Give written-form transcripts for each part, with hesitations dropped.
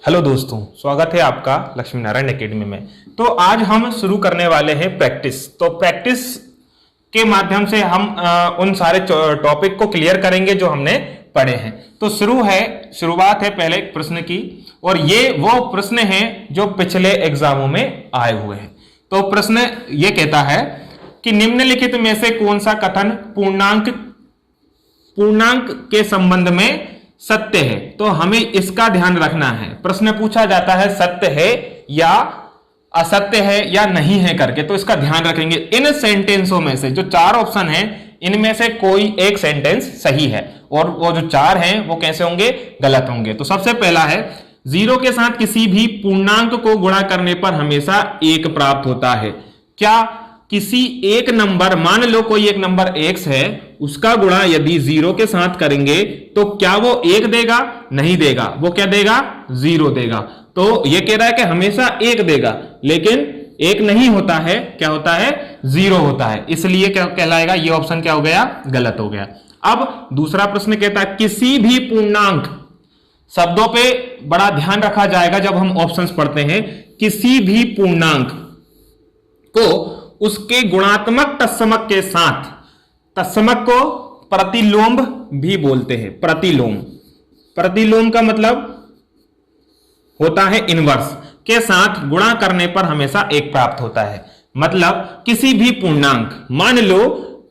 Hello दोस्तों, स्वागत है आपका लक्ष्मी नारायण एकेडमी में। तो आज हम शुरू करने वाले हैं प्रैक्टिस। तो प्रैक्टिस के माध्यम से हम उन सारे टॉपिक को क्लियर करेंगे जो हमने पढ़े हैं। तो शुरुआत है पहले एक प्रश्न की, और ये वो प्रश्न हैं जो पिछले एग्जामों में आए हुए हैं। तो प्रश्न ये कहता है कि निम्नलिखित में से कौन सा कथन पूर्णांक के संबंध में सत्य है। तो हमें इसका ध्यान रखना है। प्रश्न पूछा जाता है सत्य है या असत्य है या नहीं है करके, तो इसका ध्यान रखेंगे। इन सेंटेंसों में से जो चार ऑप्शन हैं, इनमें से कोई एक सेंटेंस सही है और वो जो चार हैं वो कैसे होंगे, गलत होंगे। तो सबसे पहला है, जीरो के साथ किसी भी पूर्णांक को गुणा करने पर हमेशा एक प्राप्त होता है। क्या किसी एक नंबर, मान लो कोई एक नंबर x है, उसका गुणा यदि जीरो के साथ करेंगे तो क्या वो एक देगा? नहीं देगा। वो क्या देगा? जीरो देगा। तो ये कह रहा है कि हमेशा एक देगा, लेकिन एक नहीं होता है। क्या होता है? जीरो होता है। इसलिए क्या कहलाएगा? ये ऑप्शन क्या हो गया? गलत हो गया। अब दूसरा प्रश्न कहता है किसी भी पूर्णांक, शब्दों पे बड़ा ध्यान रखा जाएगा जब हम ऑप्शंस पढ़ते हैं। किसी भी पूर्णांक को उसके गुणात्मक तत्समक के साथ, तत्समक को प्रतिलोम भी बोलते हैं। प्रतिलोम का मतलब होता है इनवर्स, के साथ गुणा करने पर हमेशा एक प्राप्त होता है। मतलब किसी भी पूर्णांक, मान लो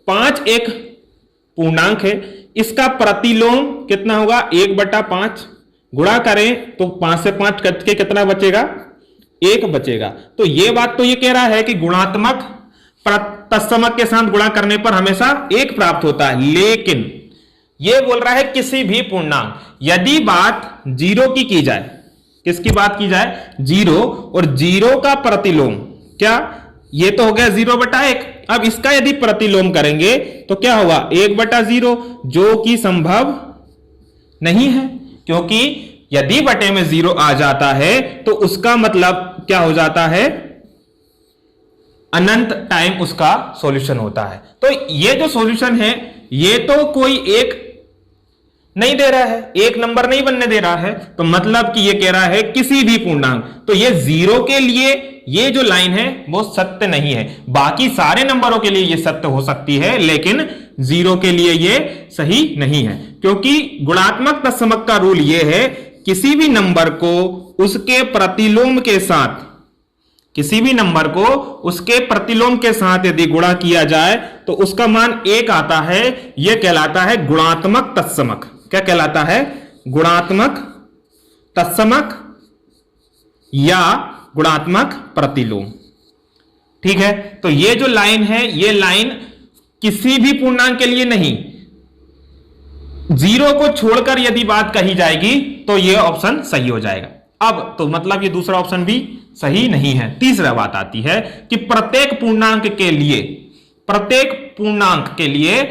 5 एक पूर्णांक है, इसका प्रतिलोम कितना होगा? 1/5। गुणा करें तो 5 से 5 कट के कितना बचेगा? 1 बचेगा। तो ये बात तो ये कह रहा है कि गुणात्मक तत्समक के साथ गुणा करने पर हमेशा एक प्राप्त होता है, लेकिन यह बोल रहा है किसी भी पूर्णांक। यदि बात जीरो की जाए, किसकी बात की जाए? जीरो, और जीरो का प्रतिलोम, क्या ये तो हो गया 0/1। अब इसका यदि प्रतिलोम करेंगे तो क्या होगा? 1/0, जो कि संभव नहीं है, क्योंकि यदि बटे में 0 आ जाता है तो उसका मतलब क्या हो जाता है? अनंत टाइम उसका सॉल्यूशन होता है। तो ये जो सॉल्यूशन है, ये तो कोई एक नहीं दे रहा है, एक नंबर नहीं बनने दे रहा है। तो मतलब कि ये कह रहा है किसी भी पूर्णांक। तो ये जीरो के लिए ये जो लाइन है वो सत्य नहीं है। बाकी सारे नंबरों के लिए ये सत्य हो सकती है, लेकिन जीरो के लिए ये सही नहीं है, क्योंकि गुणात्मक तत्समक का रूल ये है, किसी भी नंबर को उसके प्रतिलोम के साथ, किसी भी नंबर को उसके प्रतिलोम के साथ यदि गुणा किया जाए तो उसका मान 1 आता है। यह कहलाता है गुणात्मक तत्समक। क्या कहलाता है? गुणात्मक तत्समक या गुणात्मक प्रतिलोम। ठीक है, तो ये जो लाइन है, ये लाइन किसी भी पूर्णांक के लिए नहीं, जीरो को छोड़कर यदि बात कही जाएगी तो यह ऑप्शन सही हो जाएगा। अब तो मतलब ये दूसरा ऑप्शन भी सही नहीं है। तीसरा बात आती है कि प्रत्येक पूर्णांक के लिए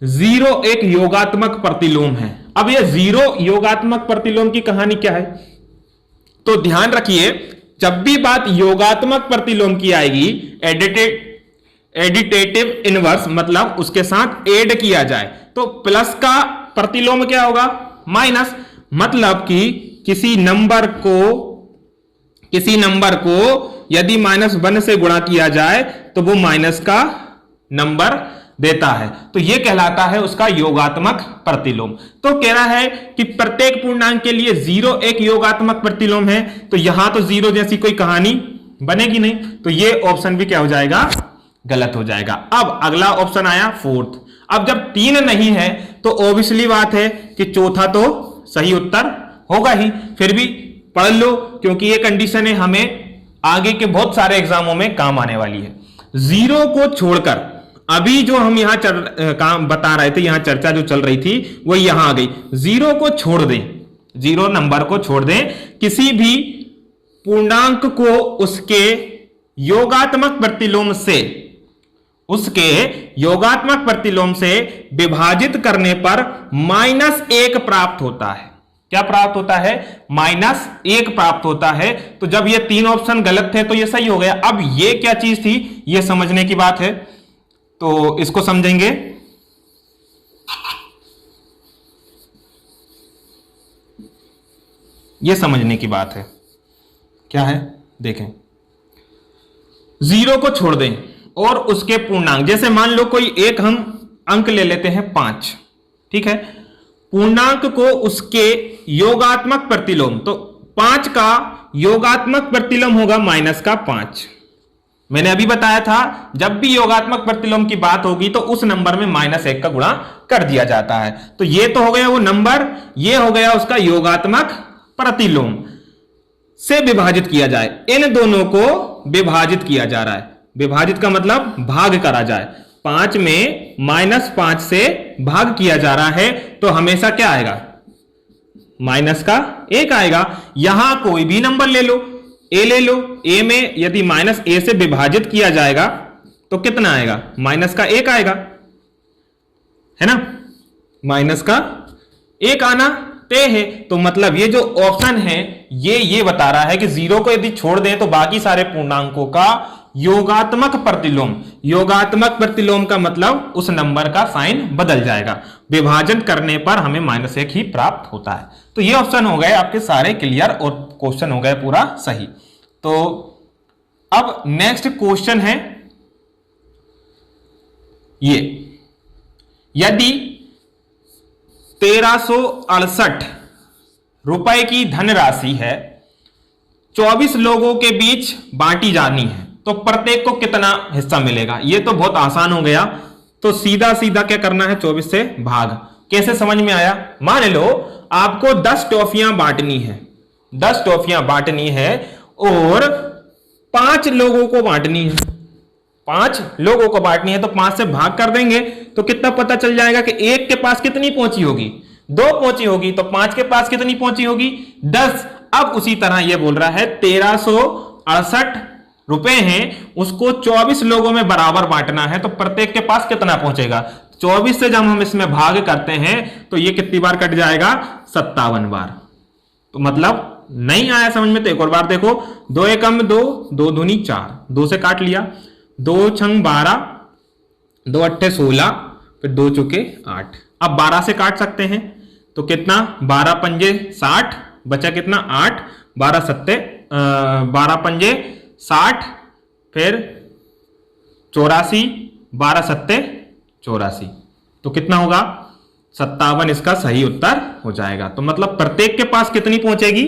जीरो एक योगात्मक प्रतिलोम है। अब ये जीरो योगात्मक प्रतिलोम की कहानी क्या है? तो ध्यान रखिए, जब भी बात योगात्मक प्रतिलोम की आएगी, एडिटेटिव इनवर्स, मतलब उसके साथ ऐड किया जाए, तो प्लस का प्रतिलोम क्या होगा? माइनस। मतलब कि किसी नंबर को यदि -1 से गुणा किया जाए तो वो माइनस का नंबर देता है। तो यह कहलाता है उसका योगात्मक प्रतिलोम। तो कह रहा है कि प्रत्येक पूर्णांक के लिए जीरो एक योगात्मक प्रतिलोम है। तो यहां तो जीरो जैसी कोई कहानी बनेगी नहीं, तो यह ऑप्शन भी क्या हो जाएगा? गलत हो जाएगा। अब अगला ऑप्शन आया फोर्थ। अब जब 3 नहीं है तो ऑब्वियसली बात है कि चौथा तो सही उत्तर होगा ही। फिर भी पढ़ लो, क्योंकि ये कंडीशन है, हमें आगे के बहुत सारे एग्जामों में काम आने वाली है। जीरो को छोड़कर, अभी जो हम यहां काम बता रहे थे, यहां चर्चा जो चल रही थी वो यहां आ गई। जीरो को छोड़ दें, जीरो नंबर को छोड़ दें, किसी भी पूर्णांक को उसके योगात्मक प्रतिलोम से विभाजित करने पर -1 प्राप्त होता है। क्या प्राप्त होता है? -1 प्राप्त होता है। तो जब ये 3 ऑप्शन गलत थे तो ये सही हो गया। अब ये क्या चीज थी, ये समझने की बात है, तो इसको समझेंगे। ये समझने की बात है। क्या है देखें, 0 को छोड़ दें और उसके पूर्णांक, जैसे मान लो कोई एक हम अंक ले लेते हैं 5, ठीक है, पूर्णांक को उसके योगात्मक प्रतिलोम, तो 5 का योगात्मक प्रतिलोम होगा -5। मैंने अभी बताया था जब भी योगात्मक प्रतिलोम की बात होगी तो उस नंबर में -1 का गुणा कर दिया जाता है। तो ये तो हो गया वो नंबर, ये हो गया उसका योगात्मक प्रतिलोम से विभाजित किया जाए। इन दोनों को विभाजित किया जा रहा है, विभाजित का मतलब भाग करा जाए, 5 में -5 से भाग किया जा रहा है, तो हमेशा क्या आएगा, -1 आएगा। यहां कोई भी नंबर ले लो, a ले लो, a में यदि -a से विभाजित किया जाएगा तो कितना आएगा, -1 आएगा, है ना, -1 आना तय है। तो मतलब ये जो ऑप्शन है ये बता रहा है कि 0 को यदि छोड़ दें तो बाकी सारे पूर्णांकों का योगात्मक प्रतिलोम, योगात्मक प्रतिलोम का मतलब उस नंबर का साइन बदल जाएगा, विभाजन करने पर हमें -1 ही प्राप्त होता है। तो ये ऑप्शन हो गए आपके सारे क्लियर और क्वेश्चन हो गए पूरा सही। तो अब नेक्स्ट क्वेश्चन है ये, यदि 1368 रुपए की धनराशि है, 24 लोगों के बीच बांटी जानी है, तो प्रत्येक को कितना हिस्सा मिलेगा। ये तो बहुत आसान हो गया, तो सीधा सीधा क्या करना है, 24 से भाग। कैसे समझ में आया, मान लो आपको 10 टॉफियां बांटनी है, 10 टॉफियां बांटनी है और 5 लोगों को बांटनी है, 5 लोगों को बांटनी है, तो 5 से भाग कर देंगे तो कितना पता चल जाएगा कि एक के पास कितनी पहुंची होगी, 2 पहुंची होगी, तो 5 के पास कितनी पहुंची होगी, 10। अब उसी तरह यह बोल रहा है 1368 रुपए हैं, उसको 24 लोगों में बराबर बांटना है, तो प्रत्येक के पास कितना पहुंचेगा। 24 से जब हम इसमें भाग करते हैं तो ये कितनी बार कट जाएगा, 57 बार। तो मतलब नहीं आया समझ में तो एक और बार देखो, 2 एकम 2, 2 दूनी 4, 2 से काट लिया, 2 छंग 12, 2 अट्ठे 16, फिर 2 चौके 8। अब 12 से काट सकते हैं तो कितना, 12 पंजे 60, बचा कितना 8, 12 सत्ते 12 पंजे 60, फिर 84, 12 सत्ते 84, तो कितना होगा 57। इसका सही उत्तर हो जाएगा। तो मतलब प्रत्येक के पास कितनी पहुंचेगी,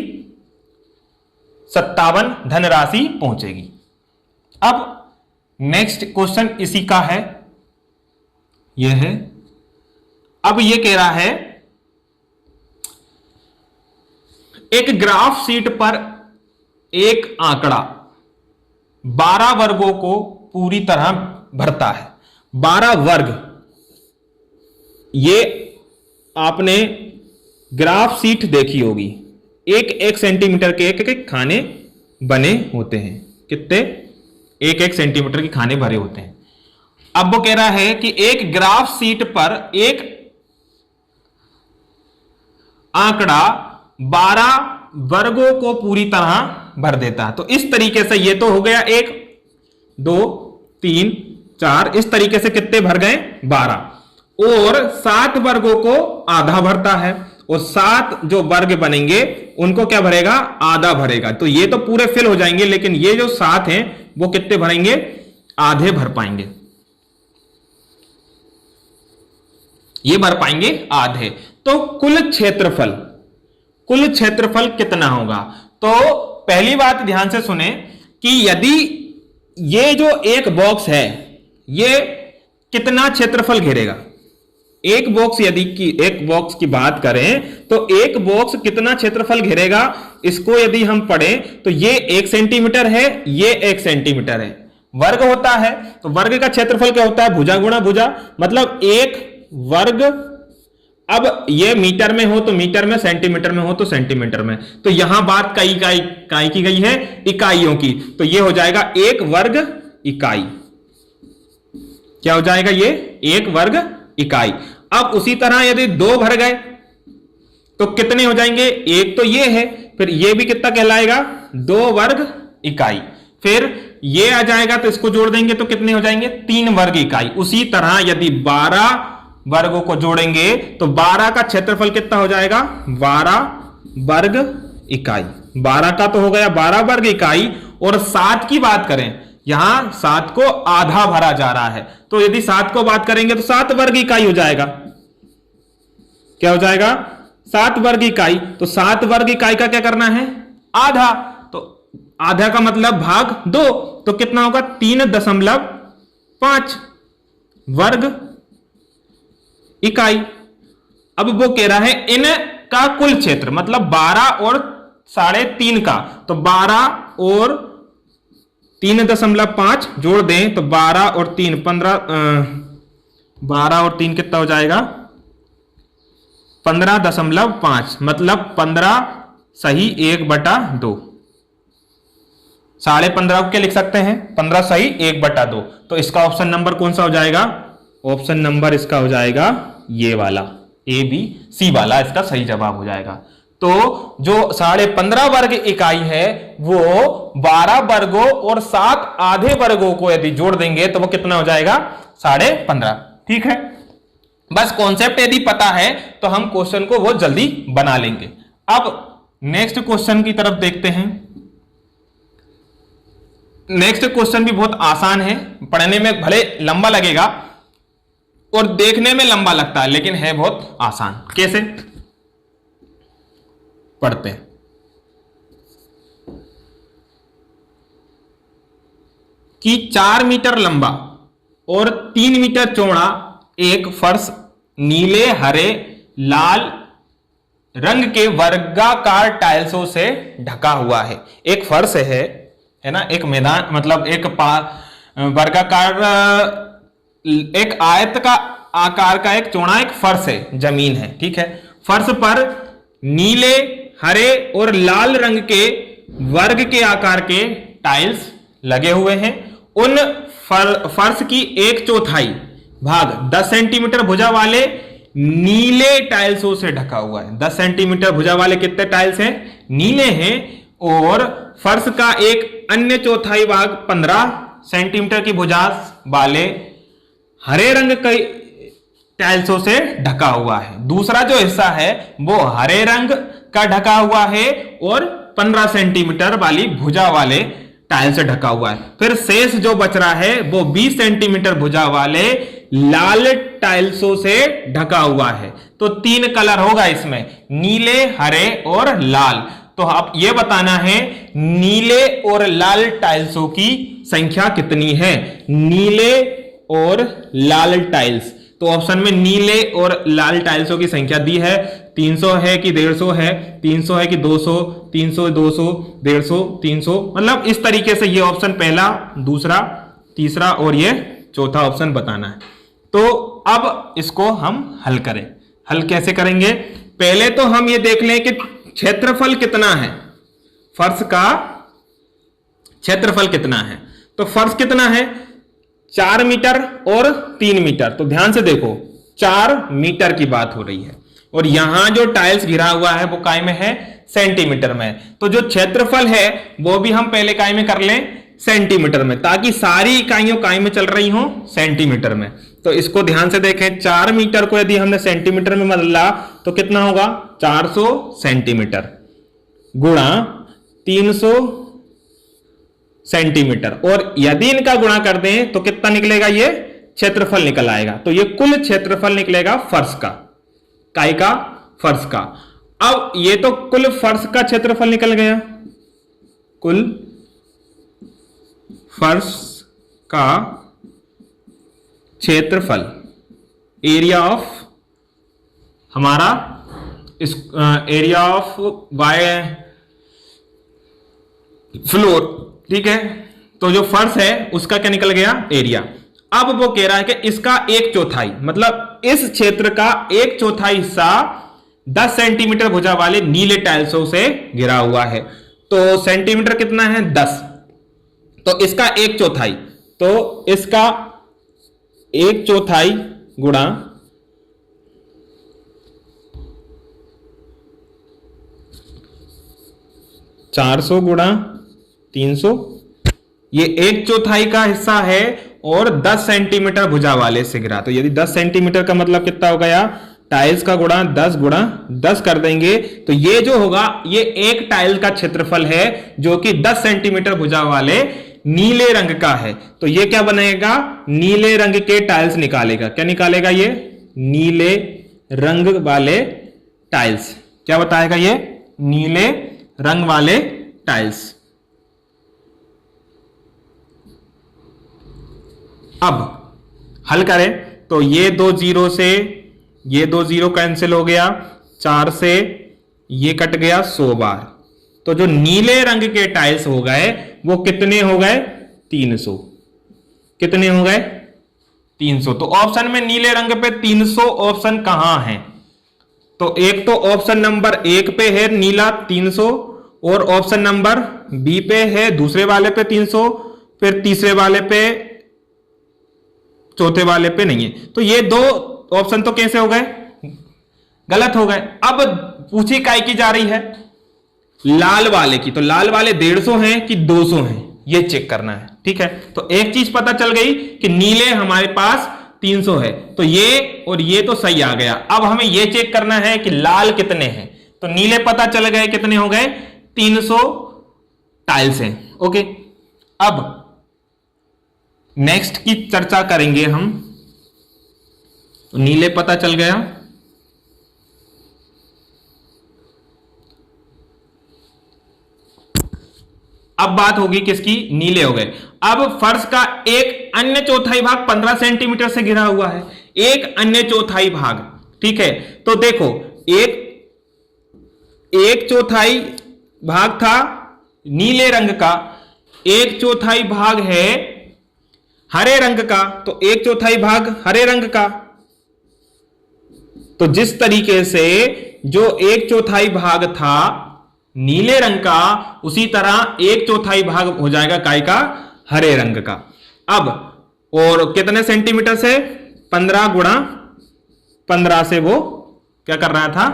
57 धनराशि पहुंचेगी। अब नेक्स्ट क्वेश्चन इसी का है, यह है, अब यह कह रहा है एक ग्राफ शीट पर एक आंकड़ा 12 वर्गों को पूरी तरह भरता है। 12 वर्ग, ये आपने ग्राफ शीट देखी होगी, एक सेंटीमीटर के एक खाने बने होते हैं, कितने, एक सेंटीमीटर के खाने भरे होते हैं। अब वो कह रहा है कि एक ग्राफ शीट पर एक आंकड़ा 12 वर्गों को पूरी तरह भर देता है। तो इस तरीके से ये तो हो गया 1 2 3 4, इस तरीके से कितने भर गए, 12, और 7 वर्गों को आधा भरता है, और 7 जो वर्ग बनेंगे उनको क्या भरेगा, आधा भरेगा। तो ये तो पूरे फिल हो जाएंगे, लेकिन ये जो 7 हैं वो कितने भरेंगे, आधे भर पाएंगे, ये भर पाएंगे आधे। तो कुल क्षेत्रफल कितना होगा। तो पहली बात ध्यान से सुने कि यदि ये जो एक बॉक्स है ये कितना क्षेत्रफल घेरेगा, एक बॉक्स एक बॉक्स की बात करें तो एक बॉक्स कितना क्षेत्रफल घेरेगा, इसको यदि हम पढ़ें तो ये 1 सेंटीमीटर है, ये 1 सेंटीमीटर है, वर्ग होता है। तो वर्ग का क्षेत्रफल क्या होता है, भुजा गुणा भुजा, मतलब 1 वर्ग। अब ये मीटर में हो तो मीटर में, सेंटीमीटर में हो तो सेंटीमीटर में। तो यहां बात इकाई की गई है, इकाइयों की, तो ये हो जाएगा 1 वर्ग इकाई। क्या हो जाएगा, ये 1 वर्ग इकाई। अब उसी तरह यदि 2 भर गए तो कितने हो जाएंगे, एक तो ये है, फिर ये भी कितना कहलाएगा, 2 वर्ग इकाई। फिर ये आ जाएगा तो इसको जोड़ देंगे तो कितने हो जाएंगे, 3 वर्ग इकाई। उसी तरह यदि 12 वर्गों को जोड़ेंगे तो 12 का क्षेत्रफल कितना हो जाएगा, 12 वर्ग इकाई। 12 का तो हो गया 12 वर्ग इकाई, और 7 की बात करें, यहां 7 को आधा भरा जा रहा है, तो यदि 7 को बात करेंगे तो 7 वर्ग इकाई हो जाएगा। क्या हो जाएगा? 7 वर्ग इकाई। तो 7 वर्ग इकाई का क्या करना है? आधा। तो आधा का मतलब भाग 2, तो कितना होगा? 3.5 वर्ग इकाई। अब वो कह रहा है इन का कुल क्षेत्र, मतलब 12 और 3.5 का, तो 12 और 3.5 जोड़ दें तो 12 और 3 15, 12 और 3 कितना हो जाएगा? 15.5, मतलब 15 सही 1/2। 15.5 को क्या लिख सकते हैं? 15 सही 1/2। तो इसका ऑप्शन नंबर कौन सा हो जाएगा? ऑप्शन नंबर इसका हो जाएगा ये वाला, ए बी सी वाला इसका सही जवाब हो जाएगा। तो जो 15.5 वर्ग इकाई है वो 12 वर्गों और 7 आधे वर्गों को यदि जोड़ देंगे तो वो कितना हो जाएगा? 15.5। ठीक है, बस कॉन्सेप्ट यदि पता है तो हम क्वेश्चन को वो जल्दी बना लेंगे। अब नेक्स्ट क्वेश्चन की तरफ देखते हैं। नेक्स्ट क्वेश्चन भी बहुत आसान है, पढ़ने में भले लंबा लगेगा और देखने में लंबा लगता है, लेकिन है बहुत आसान। कैसे पढ़ते हैं? कि 4 मीटर लंबा और 3 मीटर चौड़ा एक फर्श नीले, हरे, लाल रंग के वर्गाकार टाइल्सों से ढका हुआ है। एक फर्श है ना, एक मैदान, मतलब एक वर्गाकार, एक आयत का आकार का एक चौड़ा एक फर्श है, जमीन है। ठीक है, फर्श पर नीले, हरे और लाल रंग के वर्ग के आकार के टाइल्स लगे हुए हैं। उन फर्श की 1/4 भाग 10 सेंटीमीटर भुजा वाले नीले टाइल्सों से ढका हुआ है। 10 सेंटीमीटर भुजा वाले कितने टाइल्स हैं? नीले हैं। और फर्श का एक अन्य 1/4 भाग 15 सेंटीमीटर की भुजा वाले हरे रंग के टाइल्सों से ढका हुआ है। दूसरा जो हिस्सा है वो हरे रंग का ढका हुआ है और 15 सेंटीमीटर वाली भुजा वाले टाइल से ढका हुआ है। फिर शेष जो बच रहा है वो 20 सेंटीमीटर भुजा वाले लाल टाइल्सों से ढका हुआ है। तो 3 कलर होगा इसमें, नीले, हरे और लाल। तो आप ये बताना है नीले और लाल टाइल्सों की संख्या कितनी है? नीले और लाल टाइल्स, तो ऑप्शन में नीले और लाल टाइल्सों की संख्या दी है। 300 है कि 150 है, 300 है कि 200, 300, 200, 150, 300, मतलब इस तरीके से ये ऑप्शन पहला, दूसरा, तीसरा और ये चौथा ऑप्शन बताना है। तो अब इसको हम हल करें। हल कैसे करेंगे? पहले तो हम ये देख लें कि क्षेत्रफल कितना है, फर्श का क्षेत्रफल कितना है। तो फर्श कितना है? 4 मीटर और 3 मीटर। तो ध्यान से देखो, 4 मीटर की बात हो रही है और यहां जो टाइल्स घिरा हुआ है वो काय में है? सेंटीमीटर में। तो जो क्षेत्रफल है वो भी हम पहले काय में कर लें? सेंटीमीटर में, ताकि सारी इकाइयों काय में चल रही हो? सेंटीमीटर में। तो इसको ध्यान से देखें, 4 मीटर को यदि हमने सेंटीमीटर में बदला तो कितना होगा? 400 सेंटीमीटर गुणा 300 सेंटीमीटर, और यदि इनका गुणा कर दें तो कितना निकलेगा? ये क्षेत्रफल निकल आएगा। तो ये कुल क्षेत्रफल निकलेगा फर्श का, काय का? फर्श का। अब ये तो कुल फर्श का क्षेत्रफल निकल गया, कुल फर्श का क्षेत्रफल, एरिया ऑफ हमारा इस एरिया ऑफ बाय फ्लोर। ठीक है, तो जो फर्श है उसका क्या निकल गया? एरिया। अब वो कह रहा है कि इसका 1/4, मतलब इस क्षेत्र का 1/4 हिस्सा 10 सेंटीमीटर भुजा वाले नीले टाइल्सों से घिरा हुआ है। तो सेंटीमीटर कितना है? 10। तो इसका 1/4, तो इसका 1/4 गुणा 400 गुणा 300, ये 1/4 का हिस्सा है और 10 सेंटीमीटर भुजा वाले से गिरा। तो यदि 10 सेंटीमीटर का मतलब कितना हो गया? टाइल्स का गुणा 10 गुणा 10 कर देंगे तो ये जो होगा ये एक टाइल का क्षेत्रफल है जो कि 10 सेंटीमीटर भुजा वाले नीले रंग का है। तो ये क्या बनेगा, नीले रंग के टाइल्स निकालेगा। क्या निकालेगा, ये नीले रंग वाले टाइल्स। क्या बताएगा, ये नीले रंग वाले टाइल्स। अब हल करें तो ये 2 जीरो से ये 2 जीरो कैंसिल हो गया, 4 से ये कट गया 100 बार। तो जो नीले रंग के टाइल्स हो गए वो कितने हो गए, 300। कितने हो गए, 300। तो ऑप्शन में नीले रंग पे 300 ऑप्शन कहां है, तो एक तो ऑप्शन नंबर 1 पे है नीला 300 और ऑप्शन नंबर बी पे है दूसरे वाले पे 300, फिर तीसरे वाले पे, चौथे वाले पे नहीं है। तो ये 2 ऑप्शन तो कैसे हो गए, गलत हो गए। अब पूछी काय की जा रही है, लाल वाले की। तो लाल वाले 150 हैं कि 200 हैं ये चेक करना है। ठीक है, तो एक चीज पता चल गई कि नीले हमारे पास 300 है, तो ये और ये तो सही आ गया। अब हमें ये चेक करना है कि लाल कितने हैं। तो नीले पता चल गए कितने हो गए, 300 टाइल्स हैं। ओके, अब नेक्स्ट की चर्चा करेंगे हम। तो नीले पता चल गया, अब बात होगी किसकी, नीले हो गए। अब फर्श का एक अन्य चौथाई भाग 15 सेंटीमीटर से घिरा हुआ है, एक अन्य चौथाई भाग। ठीक है, तो देखो एक चौथाई भाग था नीले रंग का, एक चौथाई भाग है हरे रंग का, तो एक चौथाई भाग हरे रंग का। तो जिस तरीके से जो एक चौथाई भाग था नीले रंग का, उसी तरह एक चौथाई भाग हो जाएगा काय का, हरे रंग का। अब और कितने सेंटीमीटर से, 15 गुणा 15 से वो क्या कर रहा था,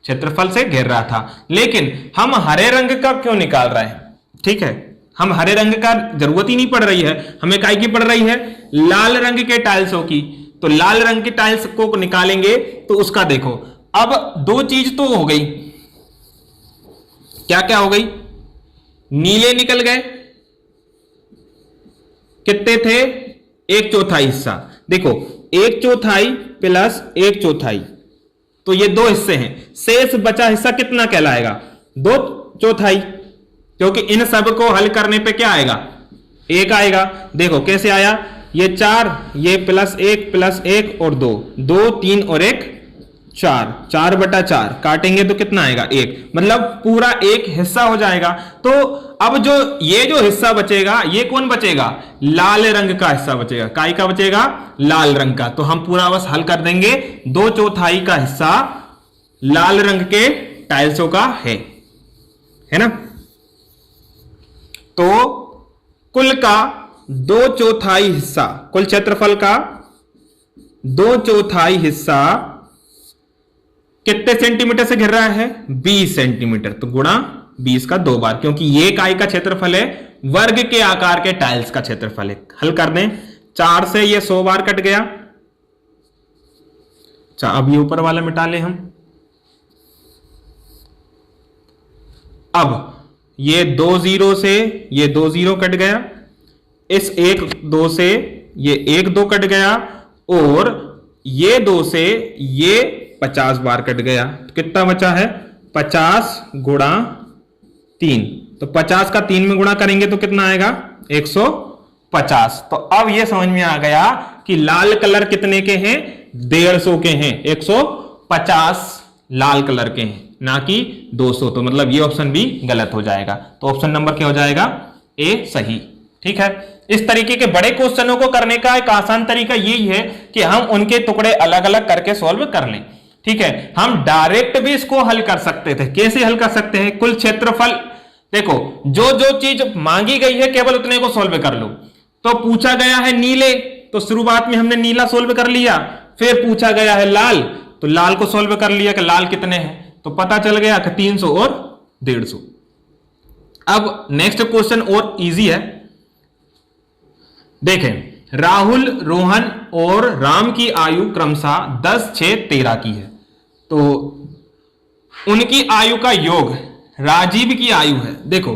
क्षेत्रफल से घेर रहा था। लेकिन हम हरे रंग का क्यों निकाल रहे हैं, ठीक है, हम हरे रंग का जरूरत ही नहीं पड़ रही है, हमें काय की पड़ रही है, लाल रंग के टाइल्सों की। तो लाल रंग के टाइल्स को निकालेंगे तो उसका देखो, अब 2 चीज तो हो गई, क्या क्या हो गई, नीले निकल गए, कितने थे, 1/4 हिस्सा। देखो 1/4 प्लस 1/4, तो ये 2 हिस्से हैं, शेष बचा हिस्सा कितना कहलाएगा, 2/4, क्योंकि इन सब को हल करने पे क्या आएगा, 1 आएगा। देखो कैसे आया, ये 4, ये +1 और 2, 2 3 और 1 4, 4/4 काटेंगे तो कितना आएगा, 1, मतलब पूरा 1 हिस्सा हो जाएगा। तो अब जो ये जो हिस्सा बचेगा ये कौन बचेगा, लाल रंग का हिस्सा बचेगा। काय का बचेगा, लाल रंग का। तो हम पूरा बस हल कर देंगे, 2/4 का हिस्सा लाल रंग के टाइल्सों का है ना। तो कुल का 2/4 हिस्सा, कुल क्षेत्रफल का 2/4 हिस्सा कितने सेंटीमीटर से घिर रहा है, 20 सेंटीमीटर। तो गुणा 20 का 2 बार, क्योंकि ये काय का क्षेत्रफल है, वर्ग के आकार के टाइल्स का क्षेत्रफल है। हल कर दें, 4 से ये 100 बार कट गया। अच्छा, अब ये ऊपर वाला मिटा लें हम। अब ये 2 जीरो से ये 2 जीरो कट गया, इस 1 2 से ये 1 2 कट गया, और ये 2 से ये 50 बार कट गया। तो कितना बचा है, 50 गुणा 3। तो 50 का 3 में गुणा करेंगे तो कितना आएगा, 150। तो अब ये समझ में आ गया कि लाल कलर कितने के हैं, 150 के हैं, 150 लाल कलर के हैं, ना कि 200। तो मतलब ये ऑप्शन भी गलत हो जाएगा। तो ऑप्शन नंबर क्या हो जाएगा, ए सही। ठीक है, इस तरीके के बड़े क्वेश्चनों को करने का एक आसान तरीका यही है कि हम उनके टुकड़े अलग अलग करके सॉल्व कर लें। ठीक है, हम डायरेक्ट भी इसको हल कर सकते थे। कैसे हल कर सकते हैं, कुल क्षेत्रफल, देखो जो जो चीज मांगी गई है केवल उतने को सॉल्व कर लो। तो पूछा गया है नीले, तो शुरुआत में हमने नीला सॉल्व कर लिया, फिर पूछा गया है लाल, तो लाल को सॉल्व कर लिया कि लाल कितने हैं, तो पता चल गया कि 300 और 150। अब नेक्स्ट क्वेश्चन और इजी है, देखें, राहुल, रोहन और राम की आयु क्रमशः 10, 6, 13 की है। तो उनकी आयु का योग राजीव की आयु है, देखो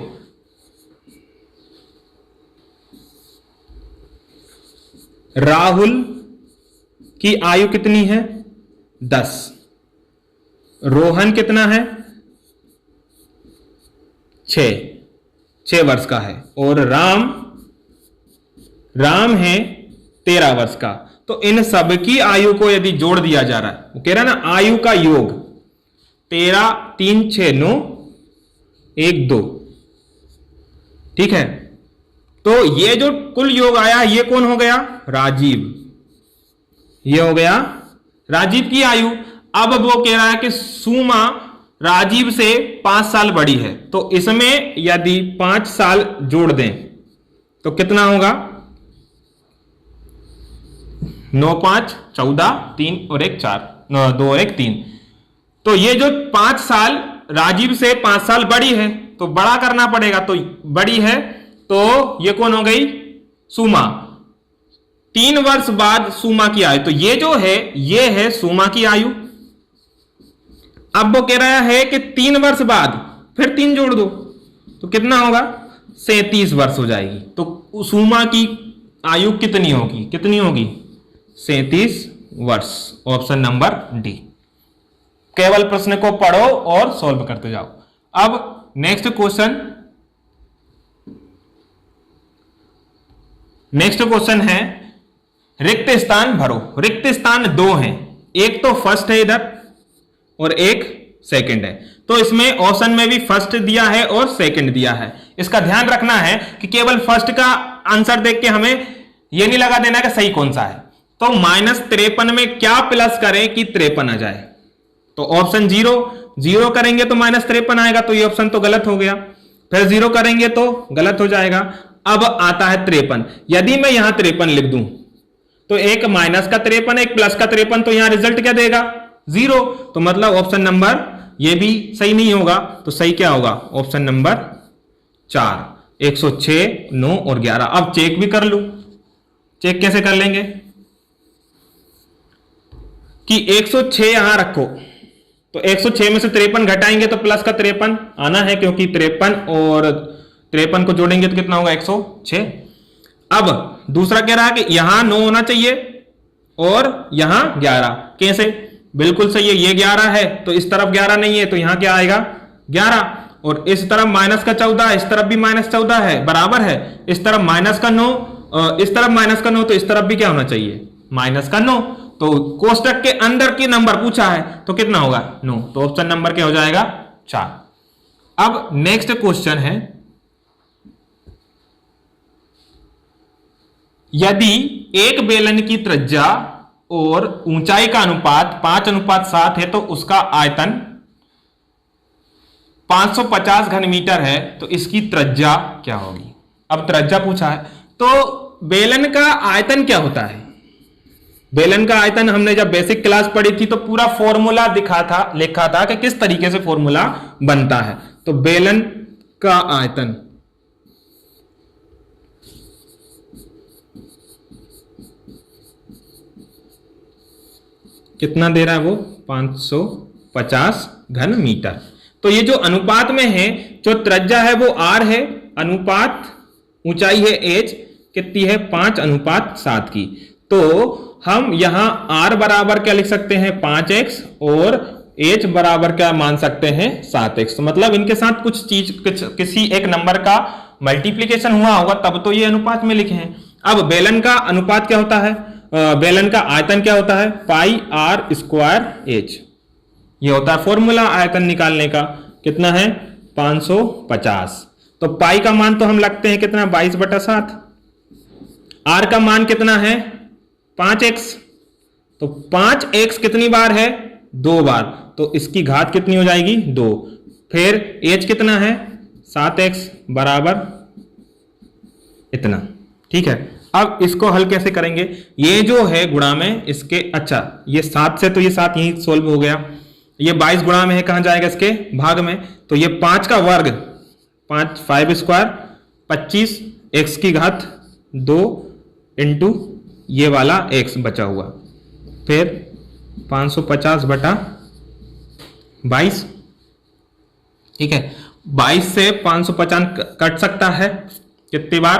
राहुल की आयु कितनी है 10, रोहन कितना है 6 वर्ष का है, और राम है 13 वर्ष का। तो इन सब की आयु को यदि जोड़ दिया जा रहा है, वो कह रहा है ना आयु का योग 13 3 6 9 1 2, ठीक है। तो ये जो कुल योग आया ये कौन हो गया राजीव, ये हो गया राजीव की आयु। अब वो कह रहा है कि सुमा राजीव से 5 साल बड़ी है, तो इसमें यदि 5 साल जोड़ दें तो कितना होगा 9 5 14 3 और 1 4 2 और 1 3। तो ये जो 5 साल राजीव से 5 साल बड़ी है तो बड़ा करना पड़ेगा, तो बड़ी है तो ये कौन हो गई सुमा। 3 वर्ष बाद सुमा की आयु, तो ये जो है ये है सुमा की आयु। अब वो कह रहा है कि 3 वर्ष बाद फिर 3 जोड़ दो तो कितना होगा 37 वर्ष हो जाएगी। तो सुमा की आयु कितनी होगी 37 वर्ष। Option number D. केवल प्रश्न को पढ़ो और सॉल्व करते जाओ। अब नेक्स्ट क्वेश्चन है रिक्त स्थान भरो। रिक्त स्थान 2 हैं, एक तो फर्स्ट है इधर और एक सेकंड है। तो इसमें ऑप्शन में भी फर्स्ट दिया है और सेकंड दिया है। इसका ध्यान रखना है कि केवल फर्स्ट का आंसर देख के हमें यह नहीं लगा देना कि सही कौन सा है। तो -53 में क्या प्लस करें कि 53 आ जाए, तो ऑप्शन 0 करेंगे तो -53 आएगा, तो ये ऑप्शन तो गलत हो गया। फिर 0 करेंगे तो गलत हो जाएगा। अब आता है 53। यदि मैं यहां 53 लिख दूं तो एक माइनस का 53 एक प्लस का 53, तो यहां रिजल्ट क्या देगा 0। तो मतलब ऑप्शन नंबर ये भी सही नहीं होगा। तो सही क्या होगा ऑप्शन नंबर 4। 106 9 और 11। अब चेक भी कर लो। चेक कैसे कर लेंगे कि 106 यहां रखो, तो 106 में से 53 घटाएंगे तो प्लस का 53 आना है, क्योंकि 53 और 53 को जोड़ेंगे तो कितना होगा 106। अब दूसरा कह रहा है कि यहां 9 होना चाहिए और यहां 11। कैसे, बिल्कुल सही है, ये 11 है तो इस तरफ 11 नहीं है, तो यहां क्या आएगा 11, और इस तरफ माइनस का 14, इस तरफ भी -14 है, बराबर है। इस तरफ माइनस का 9, इस तरफ माइनस का 9, तो इस तरफ भी क्या होना चाहिए -9। तो कोष्टक के अंदर की नंबर पूछा है तो कितना होगा 9, तो ऑप्शन नंबर क्या हो जाएगा 4। अब नेक्स्ट क्वेश्चन है, यदि एक बेलन की त्रिज्या और ऊंचाई का अनुपात 5:7 है तो उसका आयतन 550 घन मीटर है, तो इसकी त्रिज्या क्या होगी। अब त्रिज्या पूछा है तो बेलन का आयतन क्या होता है। बेलन का आयतन हमने जब बेसिक क्लास पढ़ी थी तो पूरा फॉर्मूला लिखा था कि किस तरीके से फॉर्मूला बनता है। तो बेलन का आयतन कितना दे रहा है वो 550 घन मीटर। तो ये जो अनुपात में है, जो त्रिज्या है वो r है, अनुपात ऊंचाई है h, कितनी है 5:7 की। तो हम यहां r बराबर क्या लिख सकते हैं 5x और h बराबर क्या मान सकते हैं 7x। तो मतलब इनके साथ किसी एक नंबर का मल्टीप्लीकेशन हुआ होगा तब तो ये अनुपात में लिखे हैं। अब बेलन का अनुपात क्या होता है, बेलन का आयतन क्या होता है पाई r² h। ये होता है फॉर्मूला आयतन निकालने का, कितना है 550। तो पाई का मान तो हम लगते हैं कितना 22/7। r का मान कितना है 5x, तो 5x कितनी बार है 2 बार, तो इसकी घात कितनी हो जाएगी 2। फिर h कितना है 7x बराबर इतना, ठीक है। अब इसको हल कैसे करेंगे, ये जो है गुणा में इसके, अच्छा ये 7 से तो ये 7 यही सोल्व हो गया। ये 22 गुणा में है, कहां जाएगा इसके भाग में, तो ये 5 का वर्ग 5² 25 x की घात 2 इंटू ये वाला x बचा हुआ, फिर 550/2 22। ठीक है, 22 से 550 कट सकता है कितनी बार?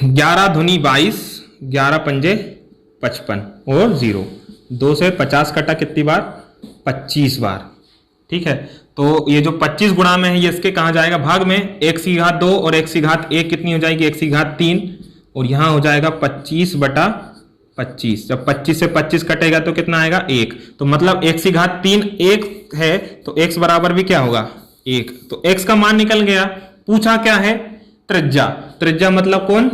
11 दूनी 22, 11 पंजे 55 और 0। 2 से 50 कटा कितनी बार? 25 बार। ठीक है, तो ये जो 25 गुणा में है ये इसके कहां जाएगा? भाग में। x की घात 2 और x की घात 1 कितनी हो जाएगी? x की घात 3, और यहां हो जाएगा 25 बटा 25। जब 25 से 25 कटेगा तो कितना आएगा? 1। तो मतलब x की घात 3 1 है, तो x बराबर भी क्या होगा? 1। तो x का मान निकल गया। पूछा क्या है? त्रिज्या। त्रिज्या मतलब कौन?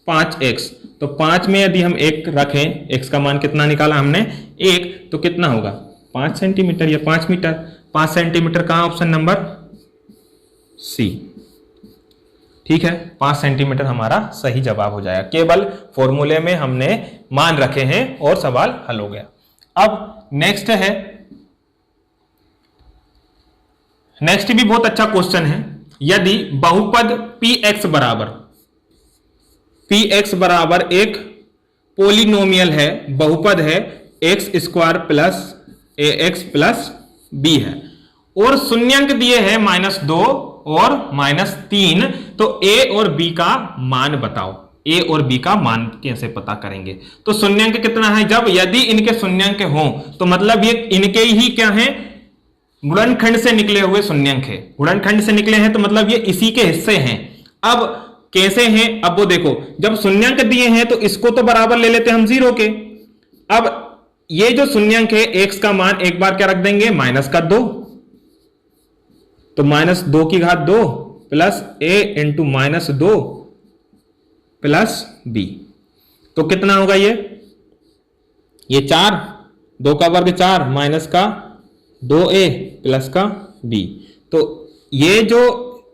5x। तो 5 में यदि हम 1 रखें, x का मान कितना निकाला हमने? 1, तो कितना होगा? 5 सेंटीमीटर या 5 मीटर। 5 सेंटीमीटर कहां? Option number C. ठीक है, 5 सेंटीमीटर हमारा सही जवाब हो जाएगा। केवल फॉर्मूले में हमने मान रखे हैं और सवाल हल हो गया। अब नेक्स्ट है, नेक्स्ट भी बहुत अच्छा क्वेश्चन है। यदि बहुपद px बराबर एक पोलिनोमियल है, बहुपद है x² plus ax plus b है, और शून्यंक दिए हैं -2 और -3, तो a और b का मान बताओ। a और b का मान कैसे पता करेंगे? तो शून्यंक कितना है? जब यदि इनके शून्यंक हो तो मतलब ये इनके ही क्या है? गुणनखंड से निकले हुए शून्यंक है। गुणनखंड से निकले हैं तो मतलब ये इसी के हिस्से हैं। अब कैसे हैं? अब वो देखो, जब शून्यंक दिए हैं तो इसको तो बराबर ले लेते हैं हम 0 के। अब ये जो शून्यंक है x का मान एक बार क्या रख देंगे? -2। तो -2 की घात 2 plus a into -2 plus b, तो कितना होगा ये 4, 2 का वर्ग 4 माइनस का 2a प्लस का b। तो ये जो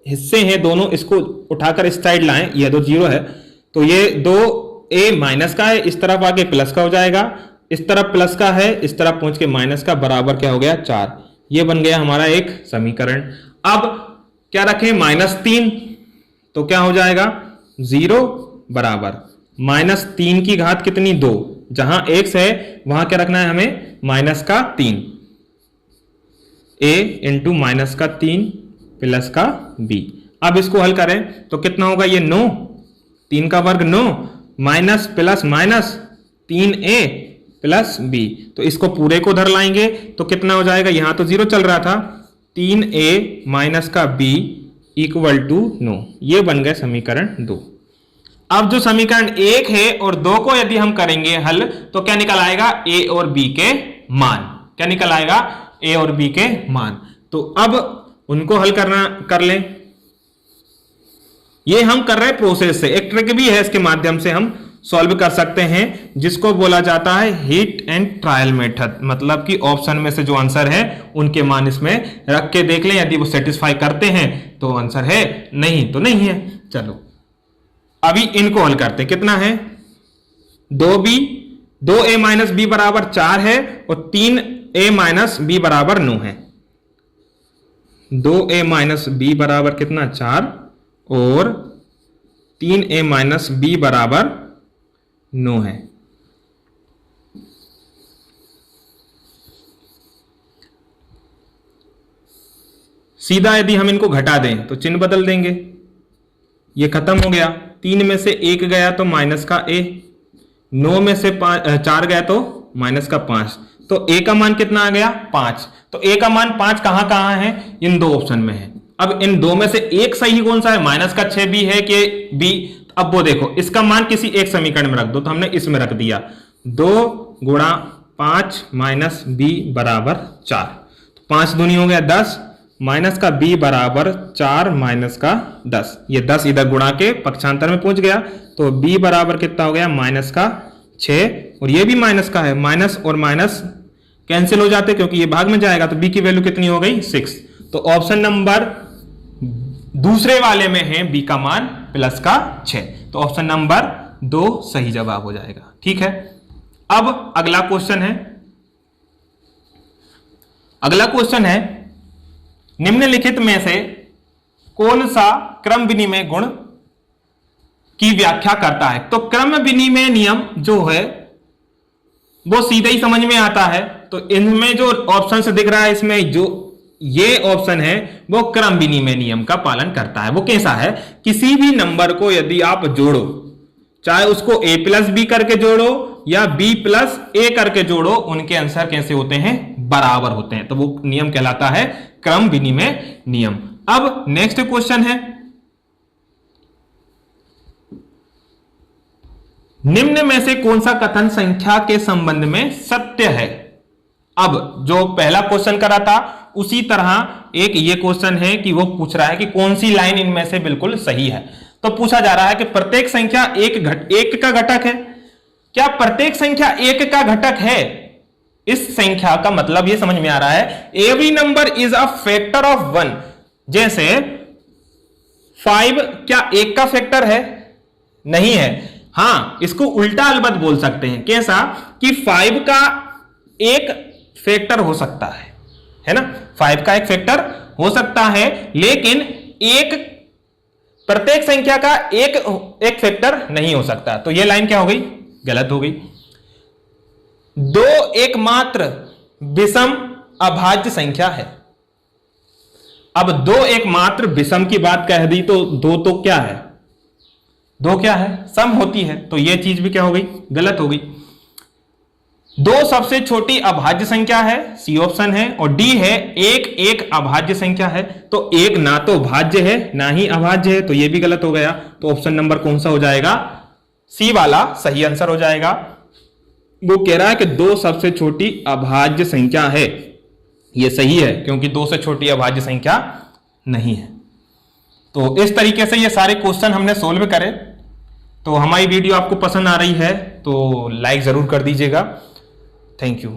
हिस्से हैं दोनों, इसको उठाकर इस साइड लाएं, ये तो 0 है, तो ये 2a माइनस का है, इस तरफ आके प्लस का हो जाएगा, इस तरफ प्लस का है, इस तरफ पहुंच के माइनस का, बराबर क्या हो गया? 4। ये बन गया हमारा एक समीकरण। अब क्या रखें? -3, तो क्या हो जाएगा? 0 बराबर -3 की घात कितनी? 2। जहां x है वहां क्या रखना है हमें? -3, a इंटू -3 प्लस का b। अब इसको हल करें तो कितना होगा? ये 9, 3 का वर्ग 9 minus plus minus 3a plus b। तो इसको पूरे को उधर लाएंगे तो कितना हो जाएगा? यहां तो 0 चल रहा था, 3a माइनस का b इक्वल टू 9। ये बन गए समीकरण 2। अब जो समीकरण 1 है और 2 को यदि हम करेंगे हल तो क्या निकल आएगा? a और b के मान। क्या निकल आएगा? a और b के मान। तो अब उनको हल कर लें। ये हम कर रहे हैं प्रोसेस से। एक ट्रिक भी है, इसके माध्यम से हम सॉल्व कर सकते हैं, जिसको बोला जाता है हिट एंड ट्रायल मेथड। मतलब कि ऑप्शन में से जो आंसर है उनके मान इसमें रख के देख लें, यदि वो सेटिस्फाई करते हैं तो आंसर है, नहीं तो नहीं है। चलो अभी इनको हल करते हैं। कितना है? 2a माइनस b बराबर 4 है और 3a माइनस b बराबर 9 है। 2a माइनस b बराबर कितना? 4 और 3a माइनस b बराबर 9 है। सीधा यदि हम इनको घटा दें तो चिन्ह बदल देंगे, ये खत्म हो गया। 3 में से 1 गया तो माइनस का a, 9 में से 4 गया तो माइनस का 5, तो a का मान कितना आ गया? 5। तो a का मान 5 कहां कहां है? इन दो ऑप्शन में है। अब इन दो में से एक सही कौन सा है? माइनस का 6b है कि b? अब वो देखो, इसका मान किसी एक समीकरण में रख दो, तो हमने इसमें रख दिया। 2 गुणा 5 माइनस b बराबर 4, तो 5 दूनी हो गया 10, माइनस का b बराबर 4 माइनस का 10। ये 10 इधर गुणा के पक्षांतर में पहुंच गया, तो b बराबर कितना हो गया? माइनस का 6, और ये भी माइनस का है। माइनस और माइनस कैंसिल हो जाते क्योंकि ये भाग में जाएगा, तो b की वैल्यू कितनी हो गई? 6। तो ऑप्शन नंबर दूसरे वाले में है b का मान प्लस का 6, तो ऑप्शन नंबर 2 सही जवाब हो जाएगा। ठीक है, अब अगला क्वेश्चन है। अगला क्वेश्चन है, निम्नलिखित में से कौन सा क्रम विनिमय गुण की व्याख्या करता है? तो क्रम विनिमय नियम जो है वो सीधे ही समझ में आता है। तो इनमें जो ऑप्शन से दिख रहा है, इसमें जो ये ऑप्शन है वो क्रम विनिमय नियम का पालन करता है। वो कैसा है, किसी भी नंबर को यदि आप जोड़ो, चाहे उसको a प्लस बी करके जोड़ो या b प्लस a करके जोड़ो, उनके आंसर कैसे होते हैं, बराबर होते हैं। तो वो नियम कहलाता है क्रम विनिमय नियम। अब नेक्स्ट क्वेश्चन है, निम्न में से कौन सा कथन संख्या के संबंध में सत्य है। अब जो पहला क्वेश्चन करा था उसी तरह एक ये क्वेश्चन है कि वो पूछ रहा है कि कौन सी लाइन इनमें से बिल्कुल सही है। तो पूछा जा रहा है कि प्रत्येक संख्या एक का घटक है। क्या प्रत्येक संख्या एक का घटक है? इस संख्या का मतलब ये समझ में आ रहा है, every number is a factor of 1। जैसे 5 क्या एक का फैक्टर है? नहीं है। हां, इसको उल्टा अलबत्त बोल सकते हैं। कैसा कि 5 का एक फैक्टर हो सकता है ना, 5 का एक फैक्टर हो सकता है, लेकिन एक प्रत्येक संख्या का एक फैक्टर नहीं हो सकता। तो यह लाइन क्या हो गई, गलत हो गई। 2 एकमात्र विषम अभाज्य संख्या है। अब 2 एकमात्र विषम की बात कह दी तो 2 तो क्या है, 2 क्या है, सम होती है। तो यह चीज भी क्या हो गई, गलत हो गई। 2 सबसे छोटी अभाज्य संख्या है, सी ऑप्शन है। और डी है एक अभाज्य संख्या है। तो 1 ना तो भाज्य है ना ही अभाज्य है, तो यह भी गलत हो गया। तो ऑप्शन नंबर कौन सा हो जाएगा, सी वाला सही आंसर हो जाएगा। वो कह रहा है कि 2 सबसे छोटी अभाज्य संख्या है, यह सही है, क्योंकि 2 से छोटी अभाज्य संख्या नहीं है। तो इस तरीके से ये सारे क्वेश्चन हमने सोल्व करे। तो हमारी वीडियो आपको पसंद आ रही है तो लाइक जरूर कर दीजिएगा। Thank you.